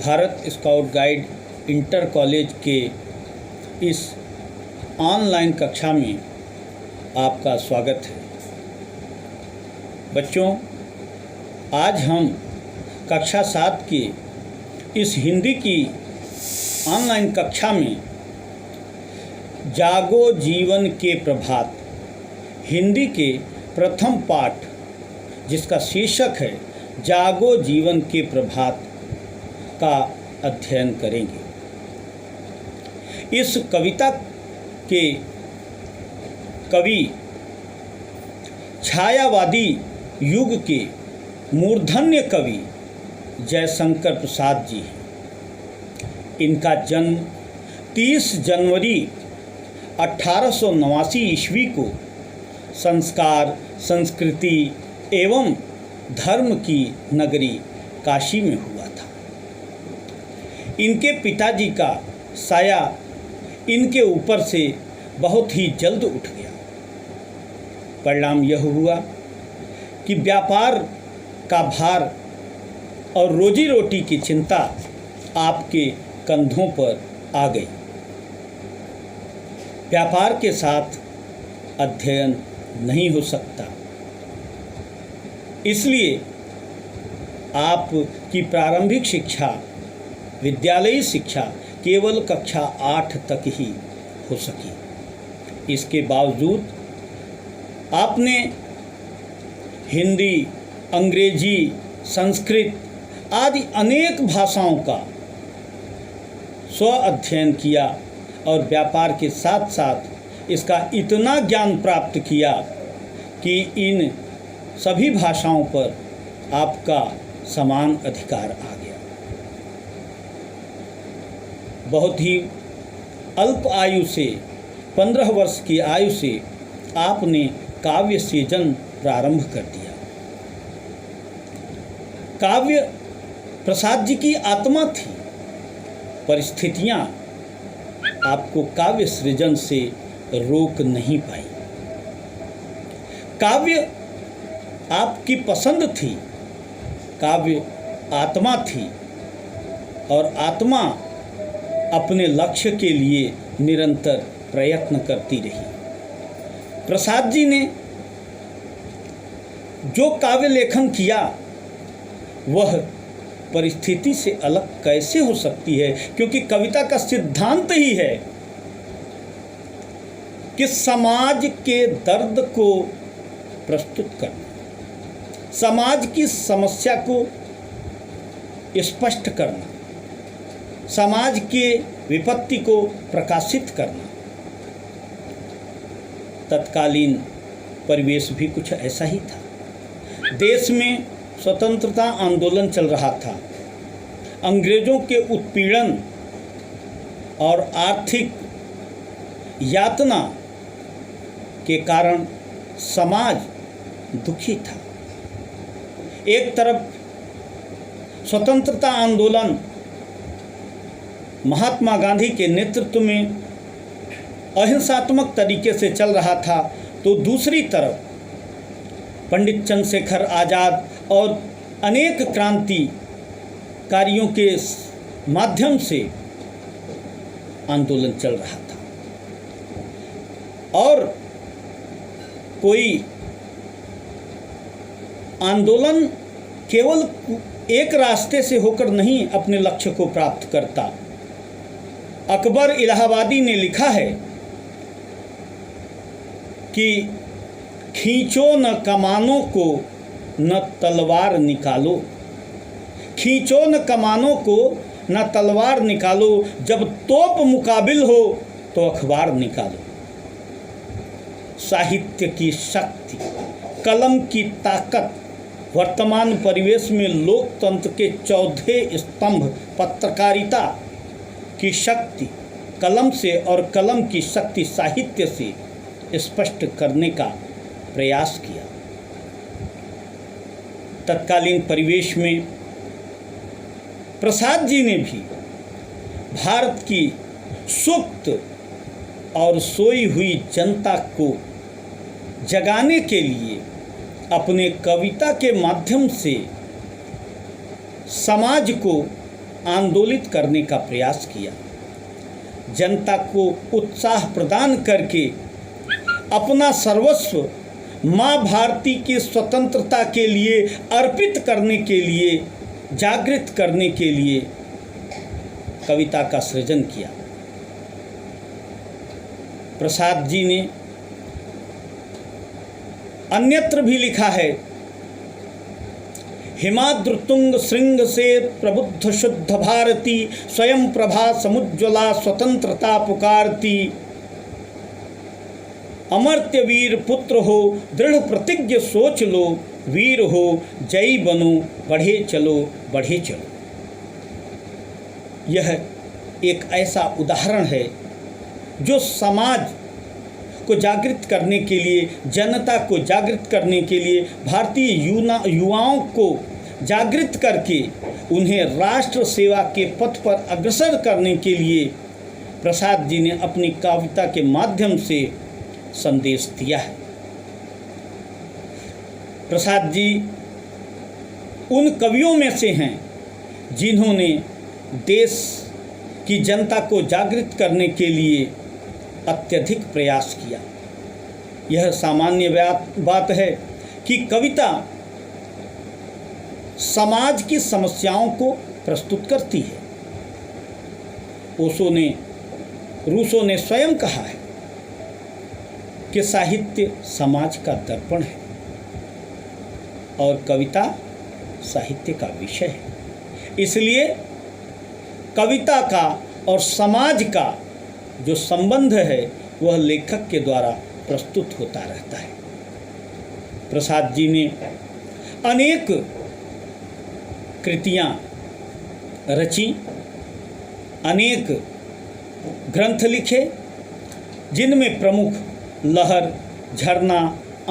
Bharat scout guide inter college के इस online कक्षा में आपका स्वागत है। बच्चों, आज हम कक्षा 7 की इस हिंदी की ऑनलाइन कक्षा में जागो जीवन के प्रभात हिंदी के प्रथम पाठ, जिसका शीर्षक है जागो जीवन के प्रभात, का अध्ययन करेंगे। इस कविता के कवि छायावादी युग के मूर्धन्य कवि जयशंकर प्रसाद जी हैं। इनका जन्म 30 जनवरी 1889 ईस्वी को संस्कार, संस्कृति एवं धर्म की नगरी काशी में हुआ था। इनके पिताजी का साया इनके ऊपर से बहुत ही जल्द उठ गया। परिणाम यह हुआ कि व्यापार का भार और रोजी रोटी की चिंता आपके कंधों पर आ गई। व्यापार के साथ अध्ययन नहीं हो सकता, इसलिए आपकी प्रारंभिक शिक्षा, विद्यालयी शिक्षा केवल कक्षा 8 तक ही हो सकी। इसके बावजूद आपने हिंदी, अंग्रेजी, संस्कृत आदि अनेक भाषाओं का स्व अध्ययन किया और व्यापार के साथ साथ इसका इतना ज्ञान प्राप्त किया कि इन सभी भाषाओं पर आपका समान अधिकार आ गया। बहुत ही अल्प आयु से, 15 वर्ष की आयु से आपने काव्य सृजन प्रारंभ कर दिया। काव्य प्रसाद जी की आत्मा थी। परिस्थितियां आपको काव्य सृजन से रोक नहीं पाई। काव्य आपकी पसंद थी, काव्य आत्मा थी और आत्मा अपने लक्ष्य के लिए निरंतर प्रयत्न करती रही। प्रसाद जी ने जो काव्य लेखन किया वह परिस्थिति से अलग कैसे हो सकती है, क्योंकि कविता का सिद्धांत ही है कि समाज के दर्द को प्रस्तुत करना, समाज की समस्या को स्पष्ट करना, समाज के विपत्ति को प्रकाशित करना। तत्कालीन परिवेश भी कुछ ऐसा ही था। देश में स्वतंत्रता आंदोलन चल रहा था। अंग्रेजों के उत्पीड़न और आर्थिक यातना के कारण समाज दुखी था। एक तरफ स्वतंत्रता आंदोलन महात्मा गांधी के नेतृत्व में अहिंसात्मक तरीके से चल रहा था, तो दूसरी तरफ पंडित चंद्रशेखर आज़ाद और अनेक क्रांतिकारियों के माध्यम से आंदोलन चल रहा था। और कोई आंदोलन केवल एक रास्ते से होकर नहीं अपने लक्ष्य को प्राप्त करता। अकबर इलाहाबादी ने लिखा है कि खींचो न कमानों को न तलवार निकालो, खींचो न कमानों को न तलवार निकालो, जब तोप मुकाबिल हो तो अखबार निकालो। साहित्य की शक्ति, कलम की ताकत वर्तमान परिवेश में लोकतंत्र के चौथे स्तंभ पत्रकारिता की शक्ति कलम से और कलम की शक्ति साहित्य से स्पष्ट करने का प्रयास किया। तत्कालीन परिवेश में प्रसाद जी ने भी भारत की सुप्त और सोई हुई जनता को जगाने के लिए अपने कविता के माध्यम से समाज को आंदोलित करने का प्रयास किया। जनता को उत्साह प्रदान करके अपना सर्वस्व माँ भारती की स्वतंत्रता के लिए अर्पित करने के लिए, जागृत करने के लिए कविता का सृजन किया। प्रसाद जी ने अन्यत्र भी लिखा है, हिमाद्रुतुंग श्रृंग से प्रबुद्ध शुद्ध भारती, स्वयं प्रभा समुज्ज्वला स्वतंत्रता पुकारती। अमर्त्य वीर पुत्र हो, दृढ़ प्रतिज्ञ सोच लो, वीर हो जय बनो, बढ़े चलो बढ़े चलो। यह एक ऐसा उदाहरण है जो समाज को जागृत करने के लिए, जनता को जागृत करने के लिए, भारतीय युवाओं को जागृत करके उन्हें राष्ट्र सेवा के पथ पर अग्रसर करने के लिए प्रसाद जी ने अपनी कविता के माध्यम से संदेश दिया है। प्रसाद जी उन कवियों में से हैं जिन्होंने देश की जनता को जागृत करने के लिए अत्यधिक प्रयास किया। यह सामान्य बात है कि कविता समाज की समस्याओं को प्रस्तुत करती है। रूसो ने स्वयं कहा है कि साहित्य समाज का दर्पण है और कविता साहित्य का विषय है। इसलिए कविता का और समाज का जो संबंध है वह लेखक के द्वारा प्रस्तुत होता रहता है। प्रसाद जी ने अनेक कृतियाँ रची, अनेक ग्रंथ लिखे, जिनमें प्रमुख लहर, झरना,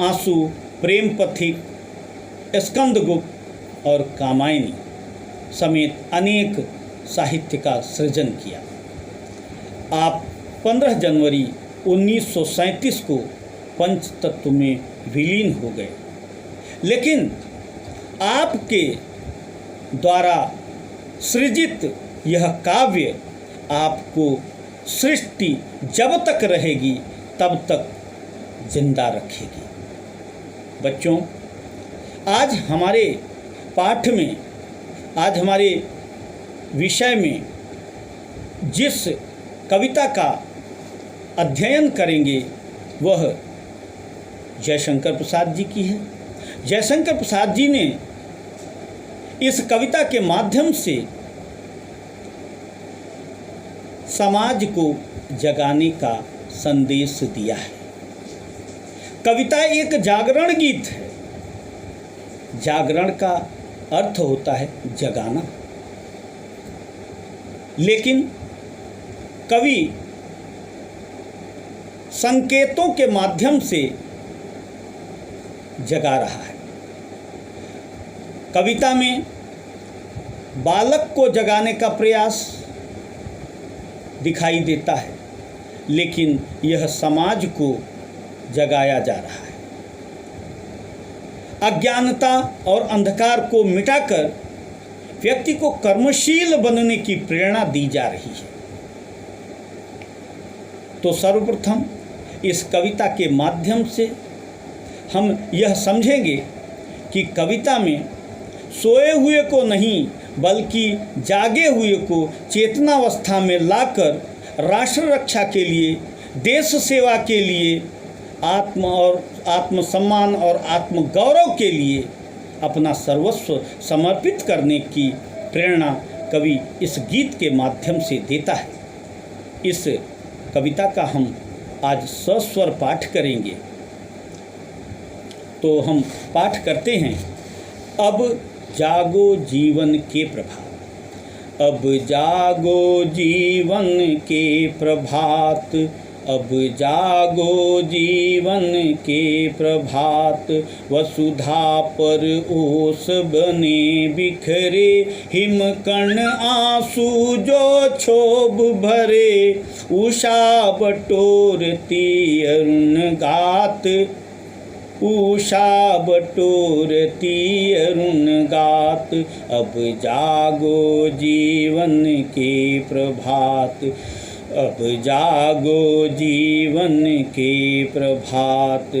आंसू, प्रेम पथिक, स्कंदगुप्त और कामायनी समेत अनेक साहित्य का सृजन किया। आप 15 जनवरी 1937 को पंचतत्व में विलीन हो गए, लेकिन आपके द्वारा सृजित यह काव्य आपको सृष्टि जब तक रहेगी तब तक जिंदा रखेगी। बच्चों, आज हमारे पाठ में, आज हमारे विषय में जिस कविता का अध्ययन करेंगे वह जयशंकर प्रसाद जी की है। जयशंकर प्रसाद जी ने इस कविता के माध्यम से समाज को जगाने का संदेश दिया है। कविता एक जागरण गीत है। जागरण का अर्थ होता है जगाना, लेकिन कवि संकेतों के माध्यम से जगा रहा है। कविता में बालक को जगाने का प्रयास दिखाई देता है, लेकिन यह समाज को जगाया जा रहा है। अज्ञानता और अंधकार को मिटाकर व्यक्ति को कर्मशील बनने की प्रेरणा दी जा रही है। तो सर्वप्रथम इस कविता के माध्यम से हम यह समझेंगे कि कविता में सोए हुए को नहीं बल्कि जागे हुए को चेतनावस्था में लाकर राष्ट्र रक्षा के लिए, देश सेवा के लिए, आत्मसम्मान और आत्मगौरव के लिए अपना सर्वस्व समर्पित करने की प्रेरणा कवि इस गीत के माध्यम से देता है। इस कविता का हम आज सस्वर पाठ करेंगे। तो हम पाठ करते हैं। अब जागो जीवन के प्रभात, अब जागो जीवन के प्रभात, अब जागो जीवन के प्रभात। वसुधा पर ओस बने बिखरे, हिमकण आंसू जो क्षोभ भरे। उषा बटोरती अरुण गात, उषा बटोरती अरुण गात, अब जागो जीवन के प्रभात, अब जागो जीवन के प्रभात।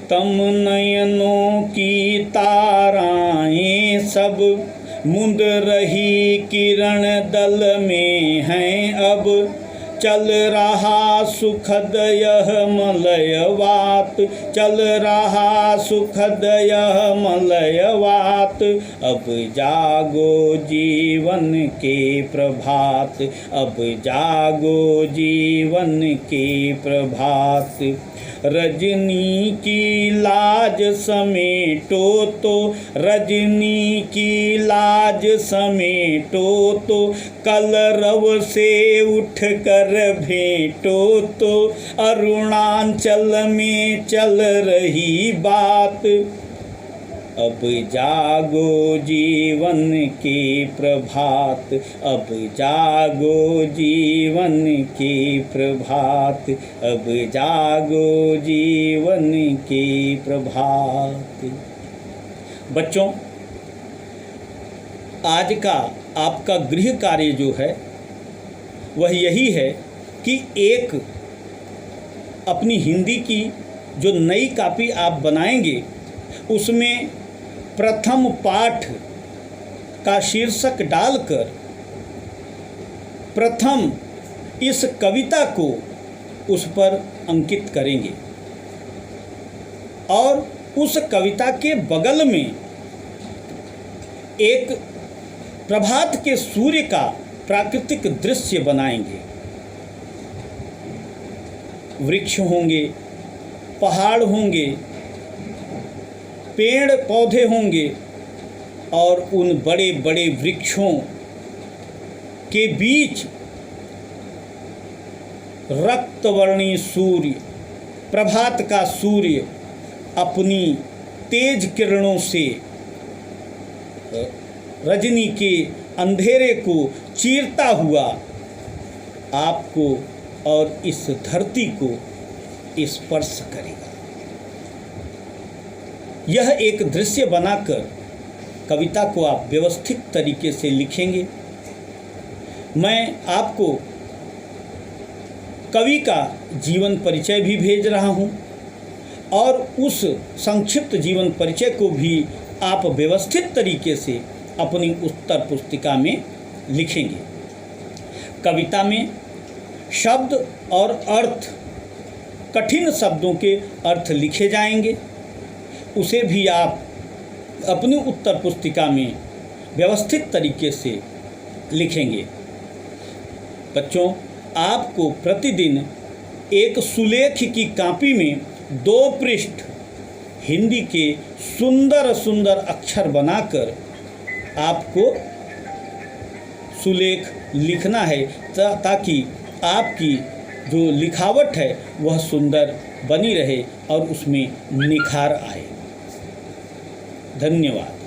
तम नयनों की ताराएं सब मुंद रही किरण दल में हैं अब, चल रहा सुखद यह मलयवात, चल रहा सुखद यह मलयवात, अब जागो जीवन के प्रभात, अब जागो जीवन के प्रभात। रजनी की लाज समेटो तो, रजनी की लाज समेटो तो, कलरव से उठ कर भेंटो तो, अरुणाचल में चल रही बात, अब जागो जीवन के प्रभात, अब जागो जीवन के प्रभात, अब जागो जीवन के प्रभात। बच्चों, आज का आपका गृह कार्य जो है वह यही है कि एक अपनी हिंदी की जो नई कॉपी आप बनाएंगे उसमें प्रथम पाठ का शीर्षक डालकर प्रथम इस कविता को उस पर अंकित करेंगे और उस कविता के बगल में एक प्रभात के सूर्य का प्राकृतिक दृश्य बनाएंगे। वृक्ष होंगे, पहाड़ होंगे, पेड़ पौधे होंगे और उन बड़े बड़े वृक्षों के बीच रक्तवर्णी सूर्य, प्रभात का सूर्य अपनी तेज किरणों से रजनी के अंधेरे को चीरता हुआ आपको और इस धरती को स्पर्श करेगा। यह एक दृश्य बनाकर कविता को आप व्यवस्थित तरीके से लिखेंगे। मैं आपको कवि का जीवन परिचय भी भेज रहा हूं और उस संक्षिप्त जीवन परिचय को भी आप व्यवस्थित तरीके से अपनी उत्तर पुस्तिका में लिखेंगे। कविता में शब्द और अर्थ, कठिन शब्दों के अर्थ लिखे जाएंगे, उसे भी आप अपनी उत्तर पुस्तिका में व्यवस्थित तरीके से लिखेंगे। बच्चों, आपको प्रतिदिन एक सुलेख की कॉपी में 2 पृष्ठ हिंदी के सुंदर सुंदर अक्षर बनाकर आपको सुलेख लिखना है ताकि आपकी जो लिखावट है वह सुंदर बनी रहे और उसमें निखार आए। धन्यवाद।